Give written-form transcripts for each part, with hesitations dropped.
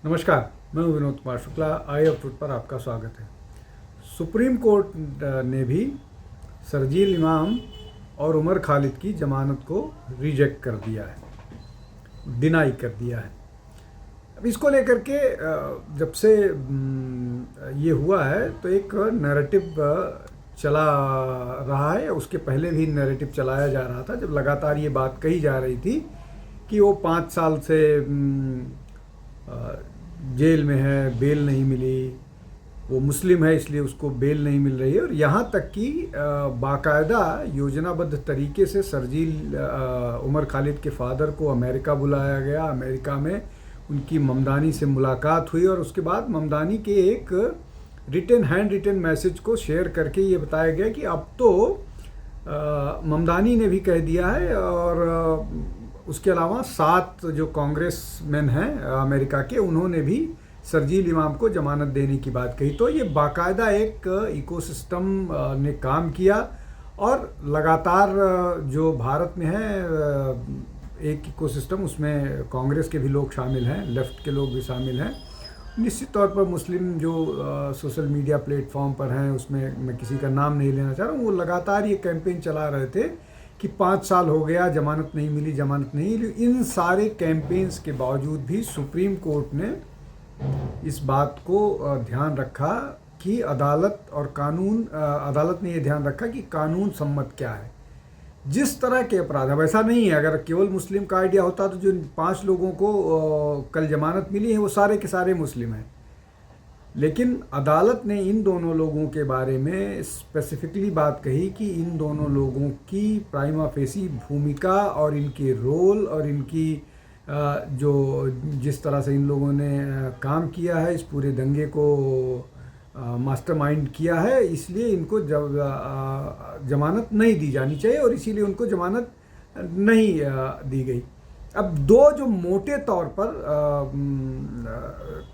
नमस्कार, मैं हूं विनोद कुमार शुक्ला। आई ऑफ ट्रुथ पर आपका स्वागत है। सुप्रीम कोर्ट ने भी शरजील इमाम और उमर खालिद की जमानत को रिजेक्ट कर दिया है, डिनाई कर दिया है। अब इसको लेकर के जब से ये हुआ है तो एक नैरेटिव चला रहा है। उसके पहले भी नैरेटिव चलाया जा रहा था, जब लगातार ये बात कही जा रही थी कि वो 5 साल से जेल में है, बेल नहीं मिली, वो मुस्लिम है इसलिए उसको बेल नहीं मिल रही है। और यहाँ तक कि बाकायदा योजनाबद्ध तरीके से शरजील उमर खालिद के फादर को अमेरिका बुलाया गया। अमेरिका में उनकी ममदानी से मुलाकात हुई और उसके बाद ममदानी के एक हैंड रिटन मैसेज को शेयर करके ये बताया गया कि अब तो ममदानी ने भी कह दिया है और उसके अलावा 7 जो कांग्रेसमैन हैं अमेरिका के, उन्होंने भी शरजील इमाम को जमानत देने की बात कही। तो ये बाकायदा एक इकोसिस्टम ने काम किया और लगातार जो भारत में है एक इकोसिस्टम, उसमें कांग्रेस के भी लोग शामिल हैं, लेफ्ट के लोग भी शामिल हैं, निश्चित तौर पर मुस्लिम जो सोशल मीडिया प्लेटफॉर्म पर हैं, उसमें मैं किसी का नाम नहीं लेना चाह रहा हूँ, वो लगातार ये कैंपेन चला रहे थे कि 5 साल हो गया, जमानत नहीं मिली, जमानत नहीं मिली। इन सारे कैंपेन्स के बावजूद भी सुप्रीम कोर्ट ने इस बात को ध्यान रखा कि अदालत और कानून, अदालत ने ये ध्यान रखा कि कानून सम्मत क्या है। जिस तरह के अपराध, अब ऐसा नहीं है अगर केवल मुस्लिम का आइडिया होता तो जो 5 लोगों को कल जमानत मिली है वो सारे के सारे मुस्लिम हैं, लेकिन अदालत ने इन दोनों लोगों के बारे में स्पेसिफिकली बात कही कि इन दोनों लोगों की प्राइमा फेसी भूमिका और इनके रोल और इनकी जो जिस तरह से इन लोगों ने काम किया है, इस पूरे दंगे को मास्टरमाइंड किया है, इसलिए इनको जमानत नहीं दी जानी चाहिए और इसीलिए उनको जमानत नहीं दी गई। अब 2 जो मोटे तौर पर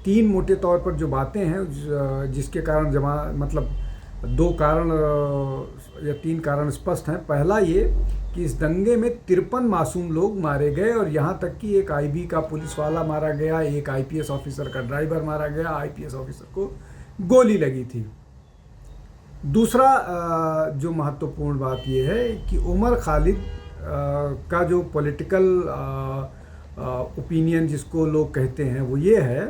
3 मोटे तौर पर जो बातें हैं जिसके कारण मतलब 2 कारण या 3 कारण स्पष्ट हैं। पहला ये कि इस दंगे में 53 मासूम लोग मारे गए और यहाँ तक कि एक आईबी का पुलिस वाला मारा गया, एक आईपीएस ऑफिसर का ड्राइवर मारा गया, आईपीएस ऑफिसर को गोली लगी थी। दूसरा जो महत्वपूर्ण बात ये है कि उमर खालिद का जो पॉलिटिकल ओपिनियन जिसको लोग कहते हैं वो ये है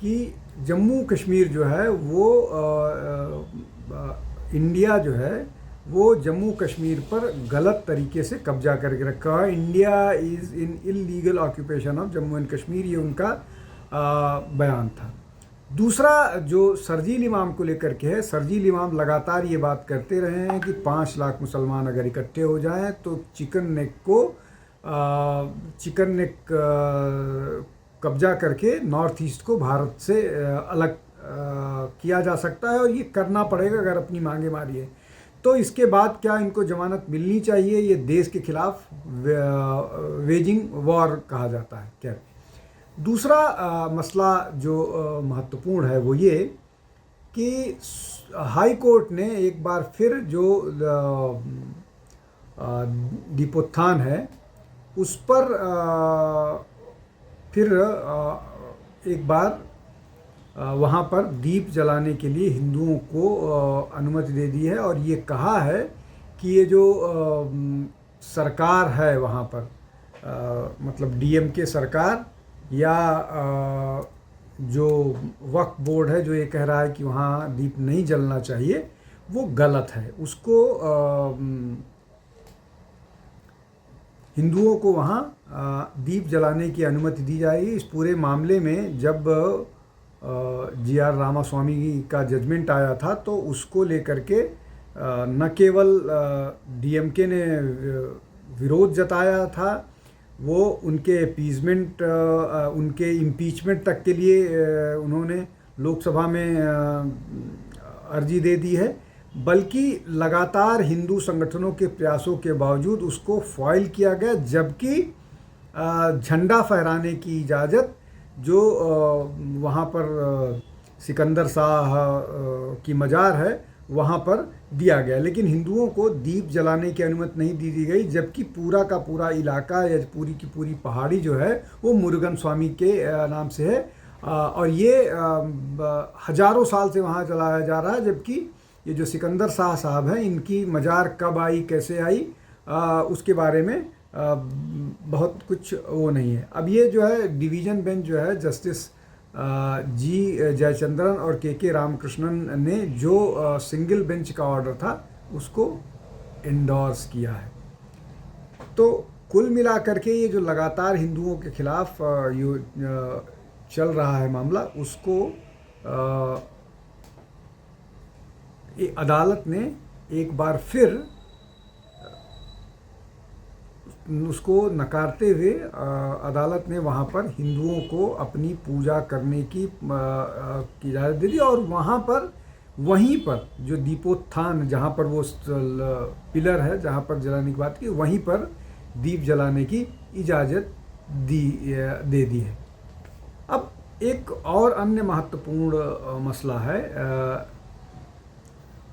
कि जम्मू कश्मीर जो है वो इंडिया जो है वो जम्मू कश्मीर पर गलत तरीके से कब्जा करके रखा है। India is in illegal occupation of Jammu and Kashmir, ये उनका बयान था। दूसरा जो शरजील इमाम को लेकर के है, शरजील इमाम लगातार ये बात करते रहे हैं कि 5 लाख मुसलमान अगर इकट्ठे हो जाएं तो चिकन नेक कब्जा करके नॉर्थ ईस्ट को भारत से अलग किया जा सकता है और ये करना पड़ेगा अगर अपनी मांगे मारिए। तो इसके बाद क्या इनको जमानत मिलनी चाहिए, ये देश के खिलाफ वेजिंग वॉर कहा जाता है। क्या दूसरा मसला जो महत्वपूर्ण है वो ये कि हाई कोर्ट ने एक बार फिर जो दीपोत्थान है उस पर फिर एक बार वहाँ पर दीप जलाने के लिए हिंदुओं को अनुमति दे दी है और ये कहा है कि ये जो सरकार है वहाँ पर मतलब डीएमके सरकार या जो वक्फ बोर्ड है जो ये कह रहा है कि वहाँ दीप नहीं जलना चाहिए, वो गलत है। उसको हिंदुओं को वहाँ दीप जलाने की अनुमति दी जाएगी। इस पूरे मामले में जब जी.आर. रामास्वामी का जजमेंट आया था तो उसको लेकर के न केवल डीएमके ने विरोध जताया था, वो उनके अपीजमेंट, उनके इम्पीचमेंट तक के लिए उन्होंने लोकसभा में अर्जी दे दी है, बल्कि लगातार हिंदू संगठनों के प्रयासों के बावजूद उसको फॉइल किया गया, जबकि झंडा फहराने की इजाज़त जो वहाँ पर सिकंदर शाह की मज़ार है वहाँ पर दिया गया, लेकिन हिंदुओं को दीप जलाने की अनुमति नहीं दी गई, जबकि पूरा का पूरा इलाका या पूरी की पूरी पहाड़ी जो है वो मुरुगन स्वामी के नाम से है और ये हजारों साल से वहाँ चलाया जा रहा है, जबकि ये जो सिकंदर शाह साहब हैं, इनकी मजार कब आई, कैसे आई, उसके बारे में बहुत कुछ वो नहीं है। अब ये जो है डिवीज़न बेंच जो है, जस्टिस जी जयचंद्रन और के रामकृष्णन ने जो सिंगल बेंच का ऑर्डर था उसको एंडोर्स किया है। तो कुल मिलाकर के ये जो लगातार हिंदुओं के खिलाफ चल रहा है मामला, उसको अदालत ने एक बार फिर उसको नकारते हुए अदालत ने वहाँ पर हिंदुओं को अपनी पूजा करने की इजाज़त दे दी, और वहाँ पर वहीं पर जो दीपोत्थान, जहाँ पर वो पिलर है जहाँ पर जलाने की बात की, वहीं पर दीप जलाने की इजाज़त दे दी है। अब एक और अन्य महत्वपूर्ण मसला है।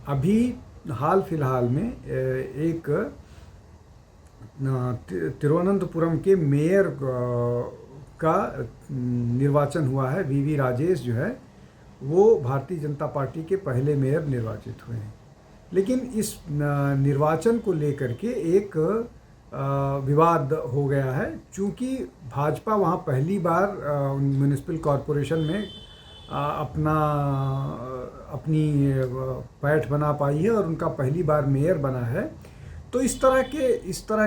अभी हाल फिलहाल में एक तिरुवनंतपुरम के मेयर का निर्वाचन हुआ है। वीवी राजेश जो है वो भारतीय जनता पार्टी के पहले मेयर निर्वाचित हुए हैं। लेकिन इस निर्वाचन को लेकर के एक विवाद हो गया है, चूँकि भाजपा वहाँ पहली बार म्यूनिसिपल कॉरपोरेशन में अपनी पैठ बना पाई है और उनका पहली बार मेयर बना है। तो इस तरह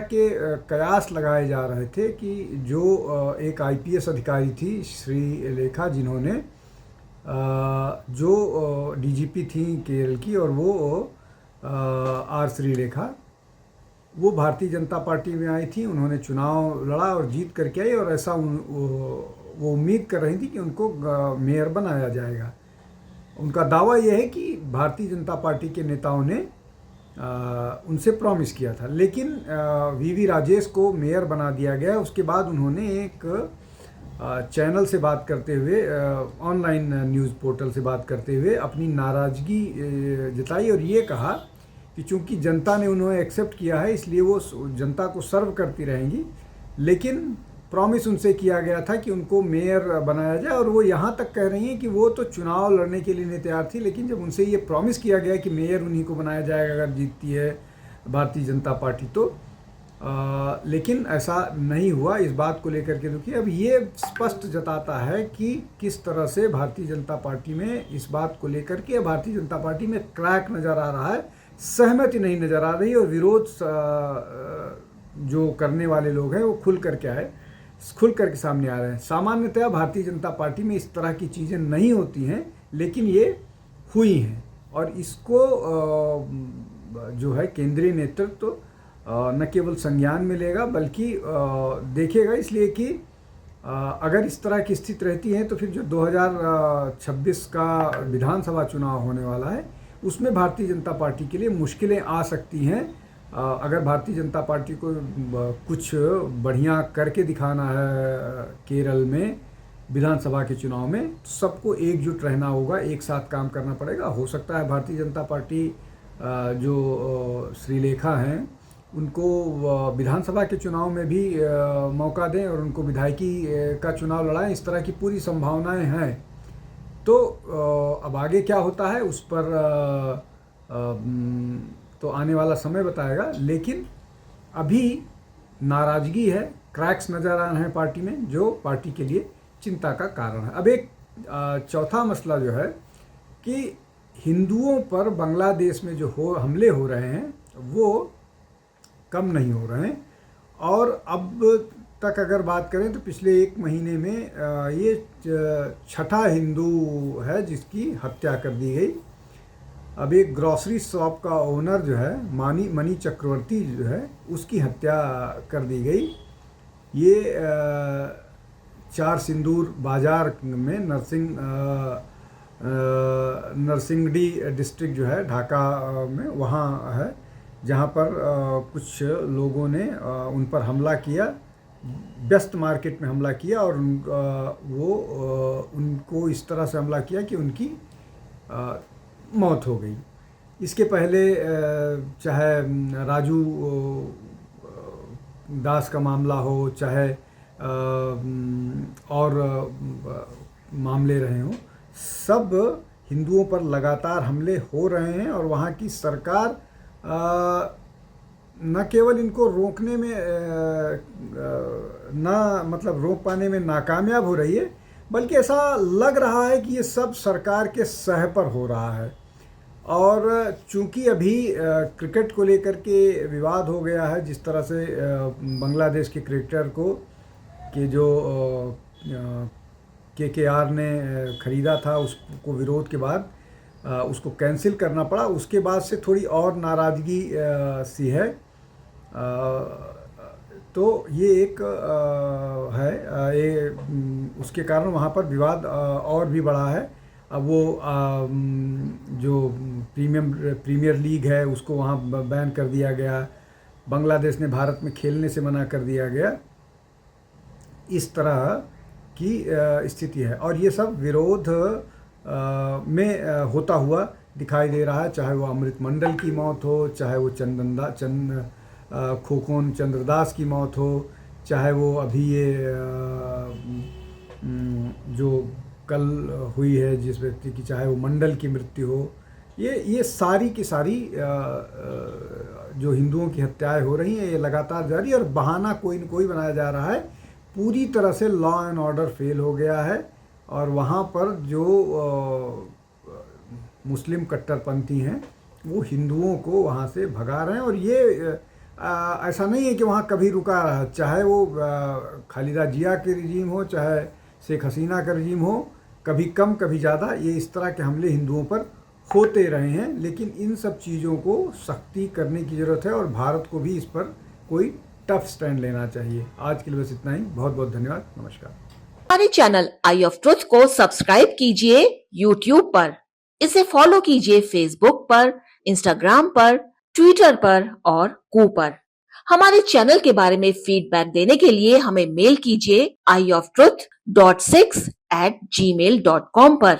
के कयास लगाए जा रहे थे कि जो एक आईपीएस अधिकारी थी श्रीलेखा, जिन्होंने जो डीजीपी थी केरल की, और वो आर श्रीलेखा, वो भारतीय जनता पार्टी में आई थी। उन्होंने चुनाव लड़ा और जीत करके आई, और ऐसा वो उम्मीद कर रही थी कि उनको मेयर बनाया जाएगा। उनका दावा यह है कि भारतीय जनता पार्टी के नेताओं ने उनसे प्रॉमिस किया था, लेकिन वीवी राजेश को मेयर बना दिया गया। उसके बाद उन्होंने एक चैनल से बात करते हुए, ऑनलाइन न्यूज़ पोर्टल से बात करते हुए अपनी नाराज़गी जताई और ये कहा कि चूंकि जनता ने उन्हें एक्सेप्ट किया है, इसलिए वो जनता को सर्व करती रहेंगी। लेकिन प्रॉमिस उनसे किया गया था कि उनको मेयर बनाया जाए, और वो यहाँ तक कह रही हैं कि वो तो चुनाव लड़ने के लिए नहीं तैयार थी, लेकिन जब उनसे ये प्रॉमिस किया गया कि मेयर उन्हीं को बनाया जाएगा अगर जीतती है भारतीय जनता पार्टी, तो लेकिन ऐसा नहीं हुआ। इस बात को लेकर के दुखी। अब ये स्पष्ट जताता है कि किस तरह से भारतीय जनता पार्टी में इस बात को लेकर के भारतीय जनता पार्टी में क्रैक नज़र आ रहा है, सहमति नहीं नज़र आ रही, और विरोध जो करने वाले लोग हैं वो खुल करके सामने आ रहे हैं। सामान्यतः भारतीय जनता पार्टी में इस तरह की चीज़ें नहीं होती हैं, लेकिन ये हुई हैं, और इसको जो है केंद्रीय नेतृत्व न केवल संज्ञान में लेगा बल्कि देखेगा, इसलिए कि अगर इस तरह की स्थिति रहती है तो फिर जो 2026 का विधानसभा चुनाव होने वाला है उसमें भारतीय जनता पार्टी के लिए मुश्किलें आ सकती हैं। अगर भारतीय जनता पार्टी को कुछ बढ़िया करके दिखाना है केरल में विधानसभा के चुनाव में, तो सबको एकजुट रहना होगा, एक साथ काम करना पड़ेगा। हो सकता है भारतीय जनता पार्टी जो श्रीलेखा हैं उनको विधानसभा के चुनाव में भी मौका दें और उनको विधायकी का चुनाव लड़ाएं, इस तरह की पूरी संभावनाएं हैं। तो अब आगे क्या होता है उस पर तो आने वाला समय बताएगा, लेकिन अभी नाराज़गी है, क्रैक्स नज़र आ रहे हैं पार्टी में, जो पार्टी के लिए चिंता का कारण है। अब एक चौथा मसला जो है कि हिंदुओं पर बांग्लादेश में जो हमले हो रहे हैं वो कम नहीं हो रहे हैं, और अब तक अगर बात करें तो पिछले एक महीने में ये छठा हिंदू है जिसकी हत्या कर दी गई। अब एक ग्रॉसरी शॉप का ओनर जो है मनी चक्रवर्ती जो है उसकी हत्या कर दी गई। ये चार सिंदूर बाज़ार में नरसिंगडी डिस्ट्रिक्ट जो है ढाका में वहाँ है, जहाँ पर कुछ लोगों ने उन पर हमला किया, व्यस्त मार्केट में हमला किया, और उनको इस तरह से हमला किया कि उनकी मौत हो गई। इसके पहले चाहे राजू दास का मामला हो, चाहे और मामले रहे हों, सब हिंदुओं पर लगातार हमले हो रहे हैं और वहाँ की सरकार न केवल इनको रोकने में मतलब रोक पाने में नाकामयाब हो रही है, बल्कि ऐसा लग रहा है कि ये सब सरकार के सह पर हो रहा है। और चूंकि अभी क्रिकेट को लेकर के विवाद हो गया है, जिस तरह से बांग्लादेश के क्रिकेटर को कि जो KKR ने ख़रीदा था, उसको विरोध के बाद उसको कैंसिल करना पड़ा। उसके बाद से थोड़ी और नाराज़गी सी है। तो ये एक है, उसके कारण वहाँ पर विवाद और भी बढ़ा है। अब वो जो प्रीमियर लीग है उसको वहाँ बैन कर दिया गया, बांग्लादेश ने भारत में खेलने से मना कर दिया गया। इस तरह की स्थिति है और ये सब विरोध में होता हुआ दिखाई दे रहा है, चाहे वो अमृत मंडल की मौत हो, चाहे वो खोखोन चंद्रदास की मौत हो, चाहे वो अभी ये जो कल हुई है जिस व्यक्ति की, चाहे वो मंडल की मृत्यु हो। ये सारी की सारी जो हिंदुओं की हत्याएं हो रही हैं, ये लगातार जारी, और बहाना कोई न कोई बनाया जा रहा है। पूरी तरह से लॉ एंड ऑर्डर फेल हो गया है और वहाँ पर जो मुस्लिम कट्टरपंथी हैं वो हिंदुओं को वहाँ से भगा रहे हैं। और ये ऐसा नहीं है कि वहाँ कभी रुका रहा, चाहे वो खालिदा जिया के रिजीम हो, चाहे शेख हसीना का रिजीम हो, कभी कम कभी ज़्यादा ये इस तरह के हमले हिंदुओं पर होते रहे हैं। लेकिन इन सब चीज़ों को सख्ती करने की ज़रूरत है और भारत को भी इस पर कोई टफ स्टैंड लेना चाहिए। आज के लिए बस इतना ही। बहुत बहुत धन्यवाद। नमस्कार। हमारे चैनल आई ऑफ ट्रुथ को सब्सक्राइब कीजिए यूट्यूब पर, इसे फॉलो कीजिए फेसबुक पर, इंस्टाग्राम पर, ट्विटर पर और कू पर। हमारे चैनल के बारे में फीडबैक देने के लिए हमें मेल कीजिए ioftruth.6@gmail.com पर।